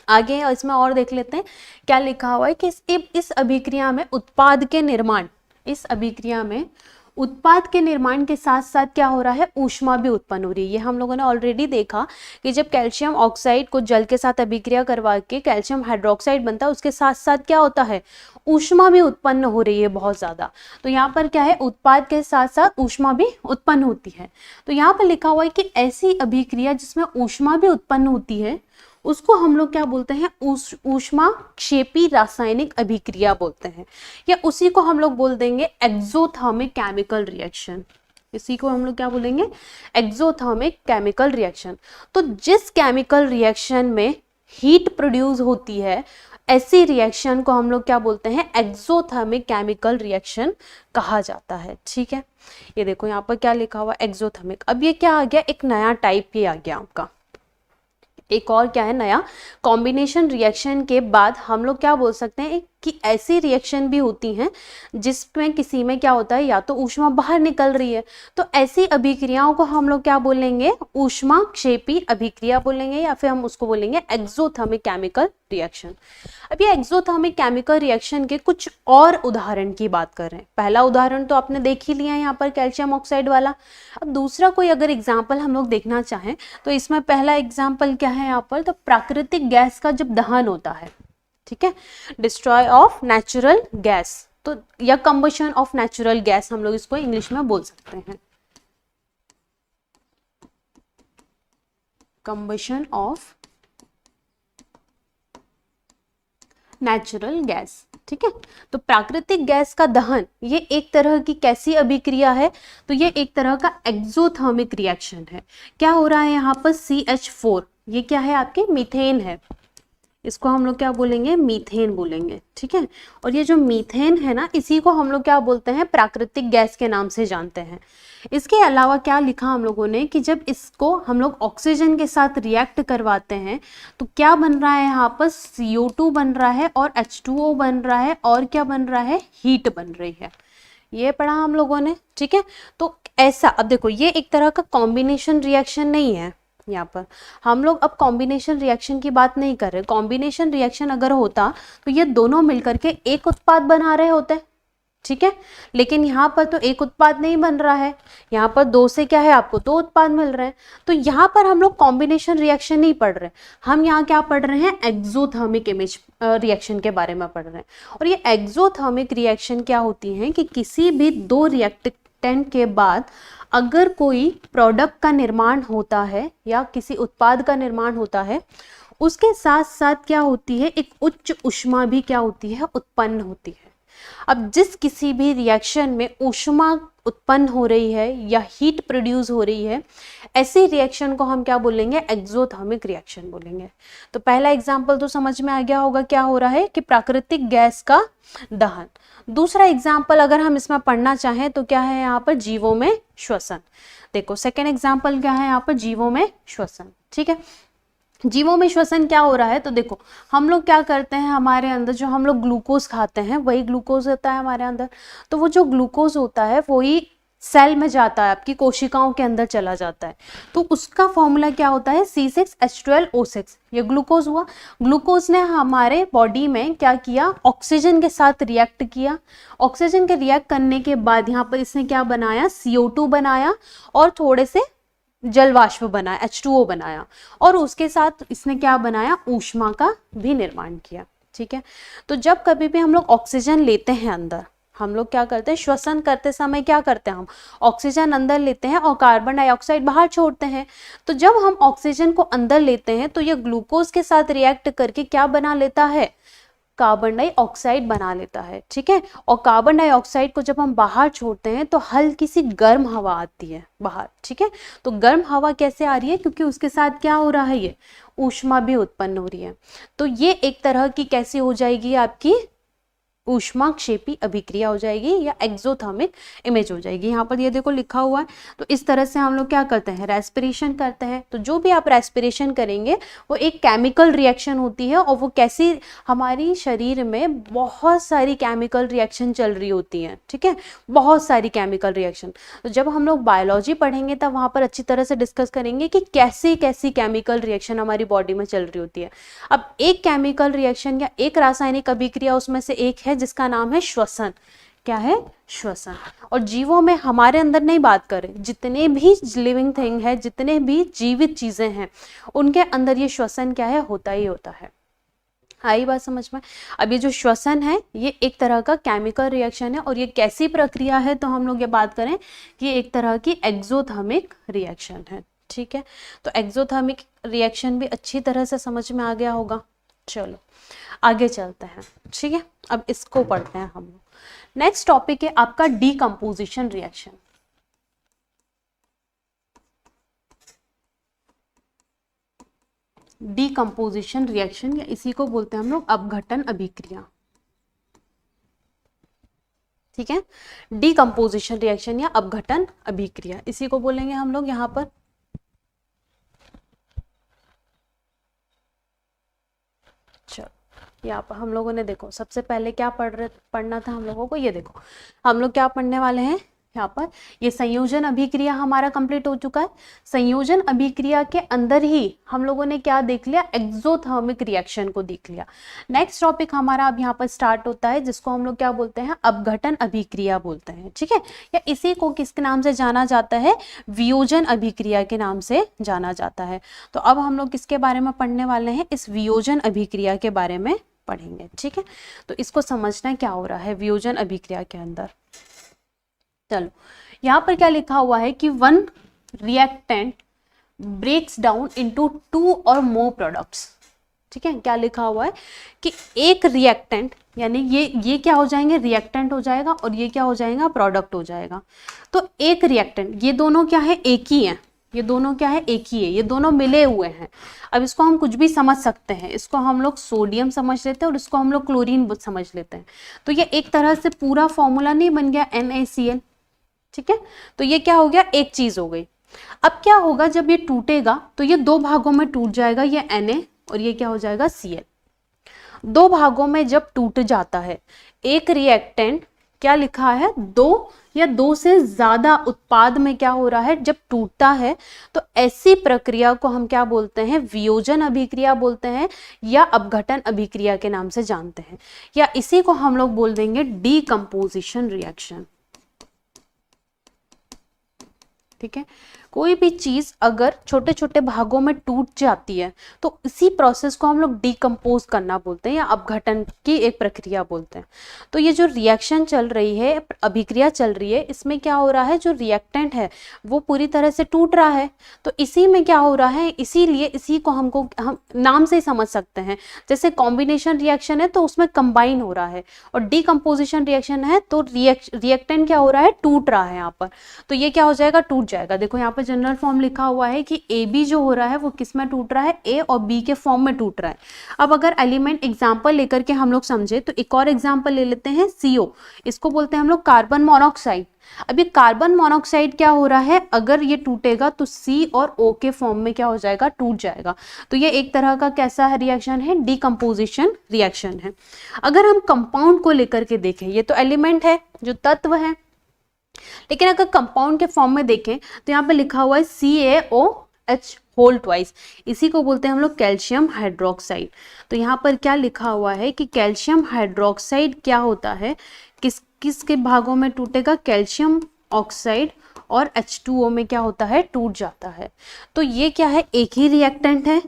आगे इसमें और देख लेते हैं क्या लिखा हुआ है कि इस अभिक्रिया में उत्पाद के निर्माण, इस अभिक्रिया में उत्पाद के निर्माण के साथ साथ क्या हो रहा है, ऊष्मा भी उत्पन्न हो रही है। ये हम लोगों ने ऑलरेडी देखा कि जब कैल्शियम ऑक्साइड को जल के साथ अभिक्रिया करवा के कैल्शियम हाइड्रोक्साइड बनता है, उसके साथ साथ क्या होता है, ऊष्मा भी उत्पन्न हो रही है बहुत ज़्यादा। तो यहाँ पर क्या है, उत्पाद के साथ साथ ऊष्मा भी उत्पन्न होती है। तो यहाँ पर लिखा हुआ है कि ऐसी अभिक्रिया जिसमें ऊष्मा भी उत्पन्न होती है, उसको हम लोग क्या बोलते हैं, ऊष्मा क्षेपी रासायनिक अभिक्रिया बोलते हैं, या उसी को हम लोग बोल देंगे एक्सोथर्मिक केमिकल रिएक्शन। इसी को हम लोग क्या बोलेंगे, एक्सोथर्मिक केमिकल रिएक्शन। तो जिस केमिकल रिएक्शन में हीट प्रोड्यूस होती है, ऐसी रिएक्शन को हम लोग क्या बोलते हैं, एक्सोथर्मिक केमिकल रिएक्शन कहा जाता है, ठीक है। ये देखो यहाँ पर क्या लिखा हुआ, एक्सोथर्मिक। अब ये क्या आ गया, एक नया टाइप ये आ गया आपका, एक और क्या है नया, कॉम्बिनेशन रिएक्शन के बाद हम लोग क्या बोल सकते हैं कि ऐसी रिएक्शन भी होती हैं जिसमें किसी में क्या होता है, या तो ऊष्मा बाहर निकल रही है, तो ऐसी अभिक्रियाओं को हम लोग क्या बोलेंगे, ऊष्मा क्षेपी अभिक्रिया बोलेंगे, या फिर हम उसको बोलेंगे एक्सोथर्मिक केमिकल रिएक्शन। अब ये एक्सोथर्मिक केमिकल रिएक्शन के कुछ और उदाहरण की बात कर रहे हैं। पहला उदाहरण तो आपने देख ही लिया है यहाँ पर, कैल्शियम ऑक्साइड वाला। अब दूसरा कोई अगर एग्जाम्पल हम लोग देखना चाहें तो इसमें पहला एग्जाम्पल क्या है यहाँ पर, तो प्राकृतिक गैस का जब दहन होता है, ठीक है, डिस्ट्रॉय ऑफ नेचुरल गैस, तो या कंबशन ऑफ नेचुरल गैस हम लोग इसको इंग्लिश में बोल सकते हैं, कंबशन ऑफ नेचुरल गैस, ठीक है। तो प्राकृतिक गैस का दहन ये एक तरह की कैसी अभिक्रिया है, तो ये एक तरह का एक्सोथर्मिक रिएक्शन है। क्या हो रहा है यहाँ पर, CH4, ये क्या है आपके, मीथेन है, इसको हम लोग क्या बोलेंगे, मीथेन बोलेंगे, ठीक है। और ये जो मीथेन है ना, इसी को हम लोग क्या बोलते हैं, प्राकृतिक गैस के नाम से जानते हैं। इसके अलावा क्या लिखा हम लोगों ने कि जब इसको हम लोग ऑक्सीजन के साथ रिएक्ट करवाते हैं तो क्या बन रहा है यहाँ पर, CO2 बन रहा है और H2O बन रहा है, और क्या बन रहा है, हीट बन रही है। ये पढ़ा हम लोगों ने, ठीक है। तो ऐसा, अब देखो ये एक तरह का कॉम्बिनेशन रिएक्शन नहीं है, यहाँ पर हम लोग अब कॉम्बिनेशन रिएक्शन की बात नहीं कर रहे। कॉम्बिनेशन रिएक्शन अगर होता तो ये दोनों मिलकर के एक उत्पाद बना रहे होते, ठीक है। लेकिन यहाँ पर तो एक उत्पाद नहीं बन रहा है, यहाँ पर दो से क्या है, आपको दो उत्पाद मिल रहे हैं। तो यहाँ पर हम लोग कॉम्बिनेशन रिएक्शन नहीं पढ़ रहे, हम यहाँ क्या पढ़ रहे हैं, एक्सोथर्मिक रिएक्शन के बारे में पढ़ रहे हैं। और ये एक्सोथर्मिक रिएक्शन क्या होती है कि किसी भी दो रिएक्टेंट के बाद अगर कोई प्रोडक्ट का निर्माण होता है या किसी उत्पाद का निर्माण होता है, उसके साथ साथ क्या होती है, एक उच्च ऊष्मा भी क्या होती है, उत्पन्न होती है। अब जिस किसी भी रिएक्शन में ऊष्मा उत्पन्न हो रही है या हीट प्रोड्यूस हो रही है, ऐसी रिएक्शन को हम क्या बोलेंगे, एक्सोथर्मिक रिएक्शन बोलेंगे। तो पहला एग्जाम्पल तो समझ में आ गया होगा क्या हो रहा है कि प्राकृतिक गैस का दहन। दूसरा एग्जाम्पल अगर हम इसमें पढ़ना चाहें तो क्या है यहाँ पर, जीवों में श्वसन। देखो सेकेंड एग्जाम्पल क्या है यहाँ पर, जीवों में श्वसन। ठीक है, जीवों में श्वसन क्या हो रहा है, तो देखो हम लोग क्या करते हैं, हमारे अंदर जो हम लोग ग्लूकोज खाते हैं वही ग्लूकोज होता है हमारे अंदर। तो वो जो ग्लूकोज होता है वही सेल में जाता है, आपकी कोशिकाओं के अंदर चला जाता है। तो उसका फॉर्मूला क्या होता है, C6H12O6। ये ग्लूकोज हुआ। ग्लूकोज ने हमारे बॉडी में क्या किया, ऑक्सीजन के साथ रिएक्ट किया। ऑक्सीजन के रिएक्ट करने के बाद यहाँ पर इसने क्या बनाया, CO2 बनाया और थोड़े से जल वाष्प बनाया, H2O बनाया, और उसके साथ इसने क्या बनाया, ऊष्मा का भी निर्माण किया। ठीक है, तो जब कभी भी हम लोग ऑक्सीजन लेते हैं अंदर, हम लोग क्या करते हैं, श्वसन करते समय क्या करते हैं, हम ऑक्सीजन अंदर लेते हैं और कार्बन डाइऑक्साइड बाहर छोड़ते हैं। तो जब हम ऑक्सीजन को अंदर लेते हैं तो ये ग्लूकोज के साथ रिएक्ट करके क्या बना लेता है, कार्बन डाइऑक्साइड बना लेता है। ठीक है, और कार्बन डाइऑक्साइड को जब हम बाहर छोड़ते हैं तो हल्की सी गर्म हवा आती है बाहर। ठीक है, तो गर्म हवा कैसे आ रही है, क्योंकि उसके साथ क्या हो रहा है, ये ऊष्मा भी उत्पन्न हो रही है। तो ये एक तरह की कैसी हो जाएगी, आपकी ऊष्माक्षेपी अभिक्रिया हो जाएगी या एक्सोथर्मिक इमेज हो जाएगी। यहाँ पर ये देखो लिखा हुआ है। तो इस तरह से हम लोग क्या करते हैं, रेस्पिरेशन करते हैं। तो जो भी आप रेस्पिरेशन करेंगे वो एक केमिकल रिएक्शन होती है, और वो कैसी, हमारी शरीर में बहुत सारी केमिकल रिएक्शन चल रही होती हैं। ठीक है, बहुत सारी केमिकल रिएक्शन। तो जब हम लोग बायोलॉजी पढ़ेंगे तब वहाँ पर अच्छी तरह से डिस्कस करेंगे कि कैसी कैसी केमिकल रिएक्शन हमारी बॉडी में चल रही होती है। अब एक केमिकल रिएक्शन या एक रासायनिक अभिक्रिया उसमें से एक है जिसका नाम है श्वसन। क्या है, श्वसन। और जीवों में, हमारे अंदर नहीं बात करें, जितने भी लिविंग थिंग है, जितने भी जीवित चीजें हैं, उनके अंदर ये श्वसन क्या है, होता ही होता है। आई बात समझ में। अब ये जो श्वसन है ये एक तरह का केमिकल रिएक्शन है, और ये कैसी प्रक्रिया है, तो हम लोग ये बात करें कि एक तरह की एक्सोथर्मिक रिएक्शन है। ठीक है, तो एक्सोथर्मिक रिएक्शन भी अच्छी तरह से समझ में आ गया होगा। चलो आगे चलते हैं। ठीक है, अब इसको पढ़ते हैं हम लोग। नेक्स्ट टॉपिक है आपका डीकंपोजिशन रिएक्शन। डीकंपोजिशन रिएक्शन, या इसी को बोलते हैं हम लोग अपघटन अभिक्रिया। ठीक है, डीकंपोजिशन रिएक्शन या अपघटन अभिक्रिया, इसी को बोलेंगे हम लोग यहाँ पर। चलो यहाँ पर हम लोगों ने देखो सबसे पहले क्या पढ़ना था हम लोगों को, ये देखो हम लोग क्या पढ़ने वाले हैं यहाँ पर, ये संयोजन अभिक्रिया हमारा कंप्लीट हो चुका है। संयोजन अभिक्रिया के अंदर ही हम लोगों ने क्या देख लिया, एक्सोथर्मिक रिएक्शन को देख लिया। नेक्स्ट टॉपिक हमारा अब यहाँ पर स्टार्ट होता है, जिसको हम लोग क्या बोलते हैं, अपघटन अभिक्रिया बोलते हैं। ठीक है, या इसी को किसके नाम से जाना जाता है, वियोजन अभिक्रिया के नाम से जाना जाता है। तो अब हम लोग किसके बारे में पढ़ने वाले हैं, इस वियोजन अभिक्रिया के बारे में पढ़ेंगे। ठीक है, तो इसको समझना क्या हो रहा है वियोजन अभिक्रिया के अंदर। चलो यहाँ पर क्या लिखा हुआ है कि one reactant breaks down into 2 और मोर प्रोडक्ट्स। ठीक है, क्या लिखा हुआ है कि एक रिएक्टेंट, यानी ये क्या हो जाएंगे, रिएक्टेंट हो जाएगा, और ये क्या हो जाएगा, प्रोडक्ट हो जाएगा। तो एक रिएक्टेंट, ये दोनों क्या है, एक ही है, ये दोनों क्या है, एक ही है, ये दोनों मिले हुए हैं। अब इसको हम कुछ भी समझ सकते हैं, इसको हम लोग सोडियम समझ लेते हैं और इसको हम लोग क्लोरीन समझ लेते हैं। तो ये एक तरह से पूरा फॉर्मूला नहीं बन गया NaCl। ठीक है, तो ये क्या हो गया, एक चीज हो गई। अब क्या होगा, जब ये टूटेगा तो ये 2 भागों में टूट जाएगा, ये Na और ये क्या हो जाएगा, Cl। 2 भागों में जब टूट जाता है एक रिएक्टेंट, क्या लिखा है, 2 या 2 से ज्यादा उत्पाद में क्या हो रहा है, जब टूटता है, तो ऐसी प्रक्रिया को हम क्या बोलते हैं, वियोजन अभिक्रिया बोलते हैं, या अपघटन अभिक्रिया के नाम से जानते हैं, या इसी को हम लोग बोल देंगे डीकंपोजिशन रिएक्शन। ठीक है, कोई भी चीज़ अगर छोटे छोटे भागों में टूट जाती है तो इसी प्रोसेस को हम लोग डिकम्पोज करना बोलते हैं या अपघटन की एक प्रक्रिया बोलते हैं। तो ये जो रिएक्शन चल रही है, अभिक्रिया चल रही है, इसमें क्या हो रहा है, जो रिएक्टेंट है वो पूरी तरह से टूट रहा है। तो इसी में क्या हो रहा है, इसीलिए इसी को हम नाम से ही समझ सकते हैं। जैसे कॉम्बिनेशन रिएक्शन है तो उसमें कंबाइन हो रहा है, और डिकम्पोजिशन रिएक्शन है तो रिएक्टेंट क्या हो रहा है, टूट रहा है यहाँ पर। तो ये क्या हो जाएगा, टूट जाएगा। देखो यहाँ पर जनरल फॉर्म लिखा हुआ है कि ए बी जो हो रहा है वो किस में टूट रहा है, ए और बी के फॉर्म में टूट रहा है। अब अगर एलिमेंट एग्जांपल लेकर के हम लोग समझे तो एक और एग्जांपल ले लेते हैं, CO, इसको बोलते हैं हम लोग कार्बन मोनोऑक्साइड। अब ये कार्बन मोनोऑक्साइड क्या हो रहा है, अगर ये टूटेगा तो C और O के फॉर्म में क्या हो जाएगा, टूट जाएगा। तो ये एक तरह का कैसा है, रिएक्शन है, डिकम्पोजिशन रिएक्शन है। अगर हम कंपाउंड को लेकर के देखें, ये तो एलिमेंट है जो तत्व है, लेकिन अगर कंपाउंड के फॉर्म में देखें तो यहाँ पे लिखा हुआ है CaOH होल ट्वाइस, इसी को बोलते हैं हम लोग कैल्शियम हाइड्रोक्साइड। तो यहाँ पर क्या लिखा हुआ है कि कैल्शियम हाइड्रोक्साइड क्या होता है, किस के भागों में टूटेगा, कैल्शियम ऑक्साइड और H2O में क्या होता है, टूट जाता है। तो ये क्या है, एक ही रिएक्टेंट है,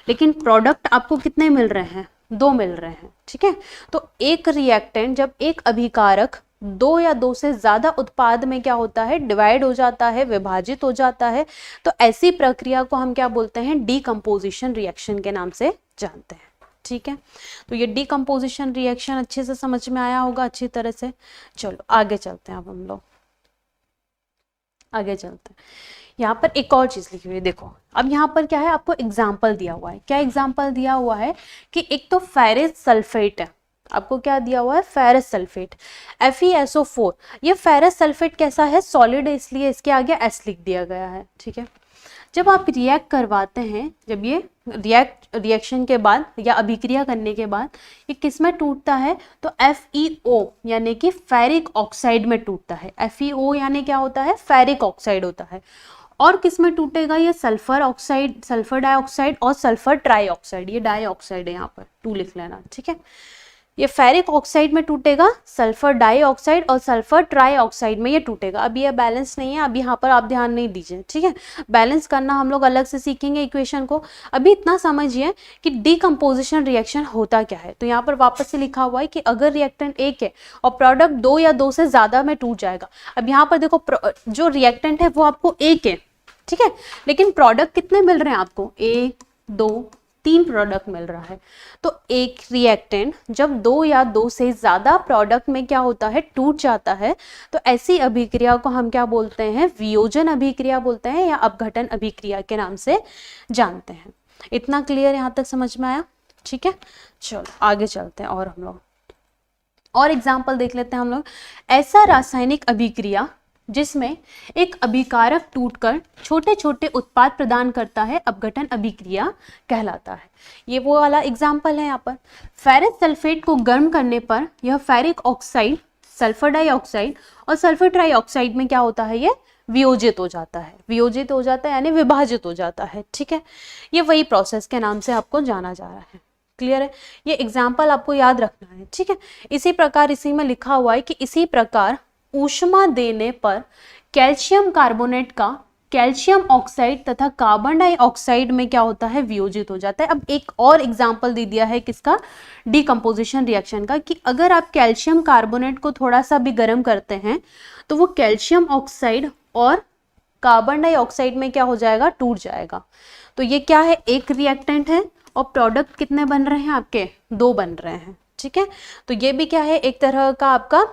लेकिन प्रोडक्ट आपको कितने मिल रहे हैं, 2 मिल रहे हैं। ठीक है, तो एक रिएक्टेंट जब एक अभिकारक 2 या 2 से ज्यादा उत्पाद में क्या होता है, डिवाइड हो जाता है, विभाजित हो जाता है, तो ऐसी प्रक्रिया को हम क्या बोलते हैं, डिकम्पोजिशन रिएक्शन के नाम से जानते हैं। ठीक है, तो ये डिकम्पोजिशन रिएक्शन अच्छे से समझ में आया होगा, अच्छी तरह से। चलो आगे चलते हैं, अब हम लोग आगे चलते हैं। यहाँ पर एक और चीज लिखी हुई है, देखो अब यहाँ पर क्या है, आपको एग्जाम्पल दिया हुआ है। क्या एग्जाम्पल दिया हुआ है कि एक तो फेरस सल्फेट है, आपको क्या दिया हुआ है, फेरस सल्फेट, FeSO4। ये फेरस सल्फेट कैसा है, सॉलिड है, इसलिए इसके आगे S लिख दिया गया है। ठीक है, जब आप रिएक्ट करवाते हैं, जब ये रिएक्शन के बाद या अभिक्रिया करने के बाद ये किस में टूटता है, तो FeO यानी कि फेरिक ऑक्साइड में टूटता है। FeO यानी क्या होता है, फेरिक ऑक्साइड होता है। और किस में टूटेगा, ये सल्फर ऑक्साइड, सल्फर डाइऑक्साइड और सल्फर ट्राइऑक्साइड, ये डाइऑक्साइड है, यहाँ पर 2 लिख लेना। ठीक है, ये फेरिक ऑक्साइड में टूटेगा, सल्फर डाइऑक्साइड और सल्फर ट्राइऑक्साइड में ये टूटेगा। अब ये बैलेंस नहीं है, अब यहाँ पर आप ध्यान नहीं दीजिए। ठीक है, बैलेंस करना हम लोग अलग से सीखेंगे इक्वेशन को। अभी इतना समझिए कि डिकम्पोजिशन रिएक्शन होता क्या है। तो यहाँ पर वापस से लिखा हुआ है कि अगर रिएक्टेंट एक है और प्रोडक्ट 2 या 2 से ज्यादा में टूट जाएगा। अब यहाँ पर देखो, जो रिएक्टेंट है वो आपको एक है, ठीक है, लेकिन प्रोडक्ट कितने मिल रहे हैं आपको, 1 2 3 प्रोडक्ट मिल रहा है। तो एक रिएक्टेंट जब 2 या 2 से ज्यादा प्रोडक्ट में क्या होता है, टूट जाता है, तो ऐसी अभिक्रिया को हम क्या बोलते हैं, वियोजन अभिक्रिया बोलते हैं या अपघटन अभिक्रिया के नाम से जानते हैं। इतना क्लियर यहाँ तक समझ में आया? ठीक है, चलो आगे चलते हैं और हम लोग और एग्जाम्पल देख लेते हैं हम लोग। ऐसा रासायनिक अभिक्रिया जिसमें एक अभिकारक टूटकर छोटे छोटे उत्पाद प्रदान करता है, अपघटन अभिक्रिया कहलाता है। ये वो वाला एग्जाम्पल है। यहाँ पर फेरस सल्फेट को गर्म करने पर यह फेरिक ऑक्साइड, सल्फर डाइऑक्साइड और सल्फर ट्राइऑक्साइड में क्या होता है, ये वियोजित हो जाता है। वियोजित हो जाता है यानी विभाजित हो जाता है। ठीक है, ये वही प्रोसेस के नाम से आपको जाना जा रहा है। क्लियर है? ये एग्जाम्पल आपको याद रखना है। ठीक है, इसी प्रकार इसी में लिखा हुआ है कि इसी प्रकार ऊष्मा देने पर कैल्शियम कार्बोनेट का कैल्शियम ऑक्साइड तथा कार्बन डाइऑक्साइड में क्या होता है, वियोजित हो जाता है। अब एक और एग्जाम्पल दे दिया है किसका, डिकम्पोजिशन रिएक्शन का, कि अगर आप कैल्शियम कार्बोनेट को थोड़ा सा भी गर्म करते हैं तो वो कैल्शियम ऑक्साइड और कार्बन डाइऑक्साइड में क्या हो जाएगा, टूट जाएगा। तो ये क्या है, एक रिएक्टेंट है और प्रोडक्ट कितने बन रहे हैं आपके, 2 बन रहे हैं। ठीक है, तो ये भी क्या है, एक तरह का आपका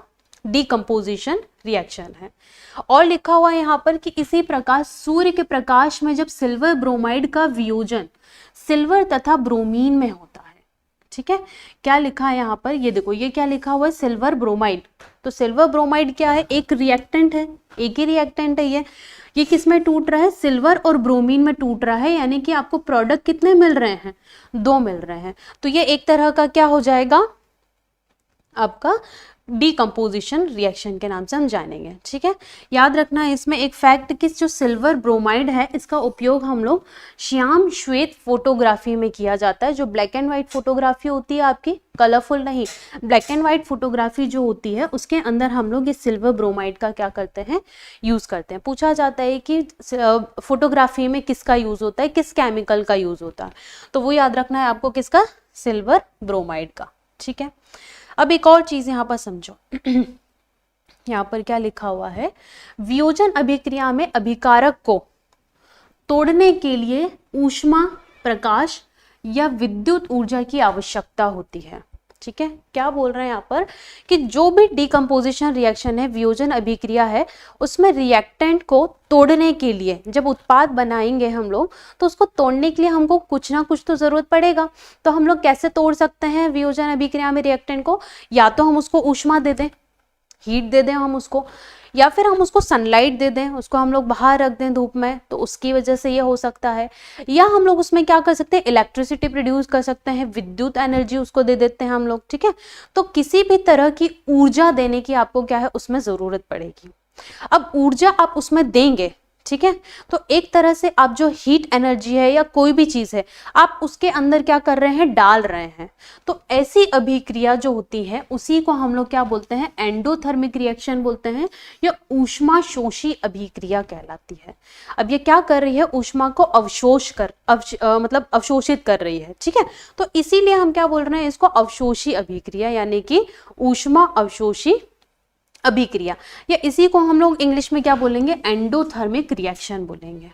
डिकम्पोजिशन रिएक्शन है। और लिखा हुआ है यहाँ पर कि इसी प्रकार सूर्य के प्रकाश में जब सिल्वर ब्रोमाइड का वियोजन सिल्वर तथा ब्रोमीन में होता है। ठीक है, क्या लिखा है यहाँ पर, ये देखो, ये क्या लिखा हुआ है, सिल्वर ब्रोमाइड। तो सिल्वर ब्रोमाइड क्या है, एक रिएक्टेंट है, एक ही रिएक्टेंट है। ये किस में टूट रहा है, सिल्वर और ब्रोमीन में टूट रहा है, यानी कि आपको प्रोडक्ट कितने मिल रहे हैं, 2 मिल रहे हैं। तो ये एक तरह का क्या हो जाएगा, आपका डीकम्पोजिशन रिएक्शन के नाम से हम जानेंगे। ठीक है, याद रखना है इसमें एक फैक्ट कि जो सिल्वर ब्रोमाइड है इसका उपयोग हम लोग श्याम श्वेत फोटोग्राफी में किया जाता है। जो ब्लैक एंड व्हाइट फोटोग्राफी होती है आपकी, कलरफुल नहीं, ब्लैक एंड व्हाइट फोटोग्राफी जो होती है उसके अंदर हम लोग ये सिल्वर ब्रोमाइड का क्या करते हैं, यूज करते हैं। पूछा जाता है कि फोटोग्राफी में किसका यूज होता है, किस केमिकल का यूज होता है, तो वो याद रखना है आपको, किसका, सिल्वर ब्रोमाइड का। ठीक है, अब एक और चीज यहाँ पर समझो यहाँ पर क्या लिखा हुआ है, वियोजन अभिक्रिया में अभिकारक को तोड़ने के लिए ऊष्मा, प्रकाश या विद्युत ऊर्जा की आवश्यकता होती है। ठीक है, क्या बोल रहे हैं यहाँ पर कि जो भी डिकम्पोजिशन रिएक्शन है, वियोजन अभिक्रिया है, उसमें रिएक्टेंट को तोड़ने के लिए, जब उत्पाद बनाएंगे हम लोग तो उसको तोड़ने के लिए हमको कुछ ना कुछ तो जरूरत पड़ेगा। तो हम लोग कैसे तोड़ सकते हैं वियोजन अभिक्रिया में रिएक्टेंट को, या तो हम उसको ऊष्मा दे दें, हीट दे दें हम उसको, या फिर हम उसको सनलाइट दे दें, उसको हम लोग बाहर रख दें धूप में, तो उसकी वजह से ये हो सकता है। या हम लोग उसमें क्या कर सकते हैं, इलेक्ट्रिसिटी प्रोड्यूस कर सकते हैं, विद्युत एनर्जी उसको दे देते हैं हम लोग। ठीक है, तो किसी भी तरह की ऊर्जा देने की आपको क्या है, उसमें जरूरत पड़ेगी। अब ऊर्जा आप उसमें देंगे, ठीक है, तो एक तरह से आप जो हीट एनर्जी है या कोई भी चीज है आप उसके अंदर क्या कर रहे हैं, डाल रहे हैं। तो ऐसी अभिक्रिया जो होती है उसी को हम लोग क्या बोलते हैं, एंडोथर्मिक रिएक्शन बोलते हैं, या ऊष्मा शोषी अभिक्रिया कहलाती है। अब ये क्या कर रही है, ऊष्मा को मतलब अवशोषित कर रही है। ठीक है, तो इसीलिए हम क्या बोल रहे हैं, इसको अवशोषी अभिक्रिया यानी कि ऊष्मा अवशोषी अभिक्रिया, या इसी को हम लोग इंग्लिश में क्या बोलेंगे, एंडोथर्मिक रिएक्शन बोलेंगे।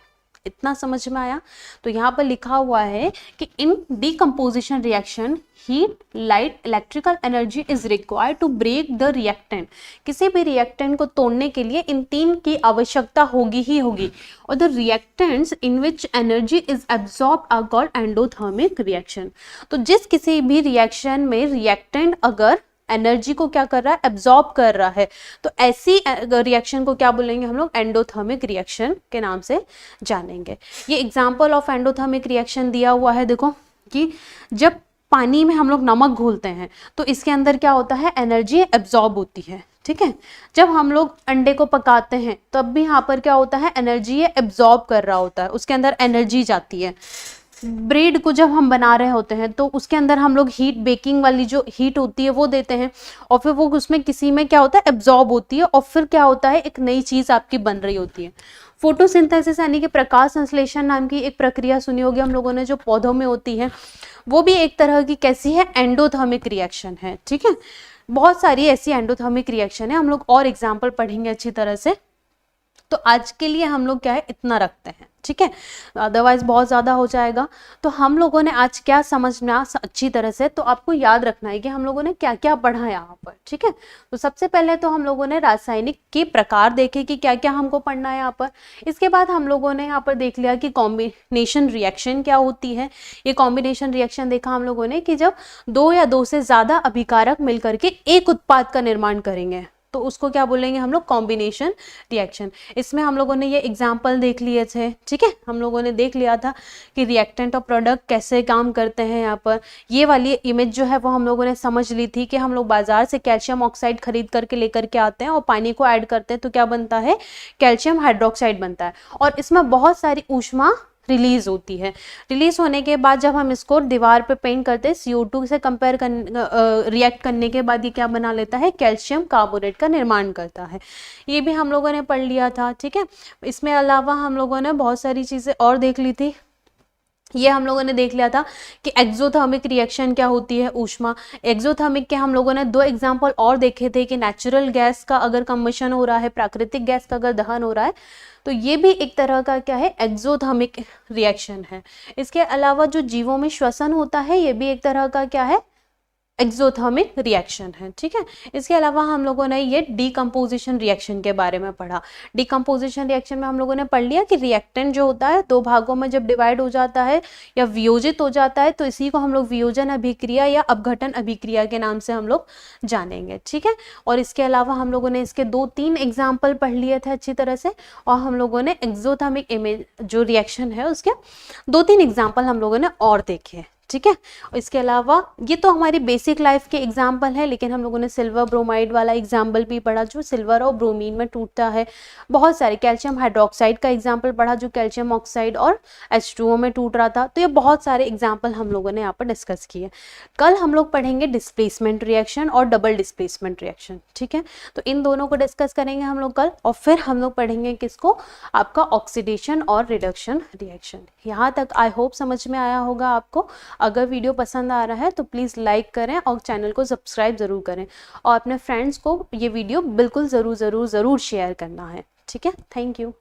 इतना समझ में आया? तो यहाँ पर लिखा हुआ है कि in decomposition reaction heat, light, electrical energy is required to break the reactant. किसी भी रिएक्टेंट को तोड़ने के लिए इन तीन की आवश्यकता होगी ही होगी, और the reactants in which energy is absorb are called endothermic reaction. तो जिस किसी भी रिएक्शन में रिएक्टेंट अगर एनर्जी को क्या कर रहा है, एब्जॉर्ब कर रहा है, तो ऐसी रिएक्शन को क्या बोलेंगे हम लोग, एंडोथर्मिक रिएक्शन के नाम से जानेंगे। ये एग्जांपल ऑफ एंडोथर्मिक रिएक्शन दिया हुआ है, देखो कि जब पानी में हम लोग नमक घोलते हैं तो इसके अंदर क्या होता है, एनर्जी एब्जॉर्ब होती है। ठीक है, जब हम लोग अंडे को पकाते हैं तब भी यहाँ पर क्या होता है, एनर्जी ये एब्जॉर्ब कर रहा होता है, उसके अंदर एनर्जी जाती है। ब्रेड को जब हम बना रहे होते हैं तो उसके अंदर हम लोग हीट, बेकिंग वाली जो हीट होती है वो देते हैं, और फिर वो उसमें किसी में क्या होता है, एब्जॉर्ब होती है, और फिर क्या होता है, एक नई चीज आपकी बन रही होती है। फोटोसिंथेसिस यानी कि प्रकाश संश्लेषण नाम की एक प्रक्रिया सुनी होगी हम लोगों ने, जो पौधों में होती है, वो भी एक तरह की कैसी है, एंडोथर्मिक रिएक्शन है। ठीक है, बहुत सारी ऐसी एंडोथर्मिक रिएक्शन है, हम लोग और एग्जाम्पल पढ़ेंगे अच्छी तरह से। तो आज के लिए हम लोग क्या है, इतना रखते हैं। ठीक है, अदरवाइज बहुत ज़्यादा हो जाएगा। तो हम लोगों ने आज क्या समझना अच्छी तरह से, तो आपको याद रखना है कि हम लोगों ने क्या क्या पढ़ा यहाँ पर। ठीक है, तो सबसे पहले तो हम लोगों ने रासायनिक के प्रकार देखे कि क्या क्या हमको पढ़ना है यहाँ पर। इसके बाद हम लोगों ने यहाँ पर देख लिया कि कॉम्बिनेशन रिएक्शन क्या होती है। ये कॉम्बिनेशन रिएक्शन देखा हम लोगों ने कि जब दो या दो से ज़्यादा अभिकारक मिलकर के एक उत्पाद का निर्माण करेंगे तो उसको क्या बोलेंगे हम लोग, कॉम्बिनेशन रिएक्शन। इसमें हम लोगों ने ये एग्जाम्पल देख लिए थे। ठीक है, हम लोगों ने देख लिया था कि रिएक्टेंट और प्रोडक्ट कैसे काम करते हैं। यहाँ पर ये वाली इमेज जो है वो हम लोगों ने समझ ली थी कि हम लोग बाजार से कैल्शियम ऑक्साइड खरीद करके लेकर के आते हैं और पानी को ऐड करते हैं तो क्या बनता है, कैल्शियम हाइड्रोक्साइड बनता है, और इसमें बहुत सारी ऊष्मा रिलीज होती है। रिलीज होने के बाद जब हम इसको दीवार पे पेंट करते हैं, CO2 से कंपेयर रिएक्ट करने के बाद ये क्या बना लेता है, कैल्शियम कार्बोनेट का निर्माण करता है। ये भी हम लोगों ने पढ़ लिया था। ठीक है, इसमें अलावा हम लोगों ने बहुत सारी चीज़ें और देख ली थी। ये हम लोगों ने देख लिया था कि एक्सोथर्मिक रिएक्शन क्या होती है, ऊष्मा। एक्सोथर्मिक के हम लोगों ने दो एग्जांपल और देखे थे कि नेचुरल गैस का अगर कंबशन हो रहा है, प्राकृतिक गैस का अगर दहन हो रहा है, तो ये भी एक तरह का क्या है, एक्सोथर्मिक रिएक्शन है। इसके अलावा जो जीवों में श्वसन होता है ये भी एक तरह का क्या है, एक्सोथर्मिक रिएक्शन है। ठीक है, इसके अलावा हम लोगों ने ये डीकम्पोजिशन रिएक्शन के बारे में पढ़ा। डीकम्पोजिशन रिएक्शन में हम लोगों ने पढ़ लिया कि रिएक्टेंट जो होता है दो भागों में जब डिवाइड हो जाता है या वियोजित हो जाता है तो इसी को हम लोग वियोजन अभिक्रिया या अपघटन अभिक्रिया के नाम से हम लोग जानेंगे। ठीक है, और इसके अलावा हम लोगों ने इसके 2-3 एग्जाम्पल पढ़ लिए थे अच्छी तरह से, और हम लोगों ने एक्सोथर्मिक इमेज जो रिएक्शन है उसके 2-3 एग्जाम्पल हम लोगों ने और देखे। ठीक है। इसके अलावा ये तो हमारी बेसिक लाइफ के एग्जाम्पल है, लेकिन हम लोगों ने सिल्वर ब्रोमाइड वाला एग्जाम्पल भी पढ़ा जो सिल्वर और ब्रोमीन में टूटता है। बहुत सारे कैल्शियम हाइड्रोक्साइड का एग्जाम्पल पढ़ा जो कैल्शियम ऑक्साइड और H2O में टूट रहा था। तो ये बहुत सारे एग्जाम्पल हम लोगों ने यहाँ पर डिस्कस किए। कल हम लोग पढ़ेंगे डिस्प्लेसमेंट रिएक्शन और डबल डिस्प्लेसमेंट रिएक्शन, ठीक है। तो इन दोनों को डिस्कस करेंगे हम लोग कल, और फिर हम लोग पढ़ेंगे किसको, आपका ऑक्सीडेशन और रिडक्शन रिएक्शन। यहाँ तक आई होप समझ में आया होगा आपको। अगर वीडियो पसंद आ रहा है तो प्लीज़ लाइक करें और चैनल को सब्सक्राइब ज़रूर करें, और अपने फ्रेंड्स को ये वीडियो बिल्कुल ज़रूर शेयर करना है, ठीक है। Thank you.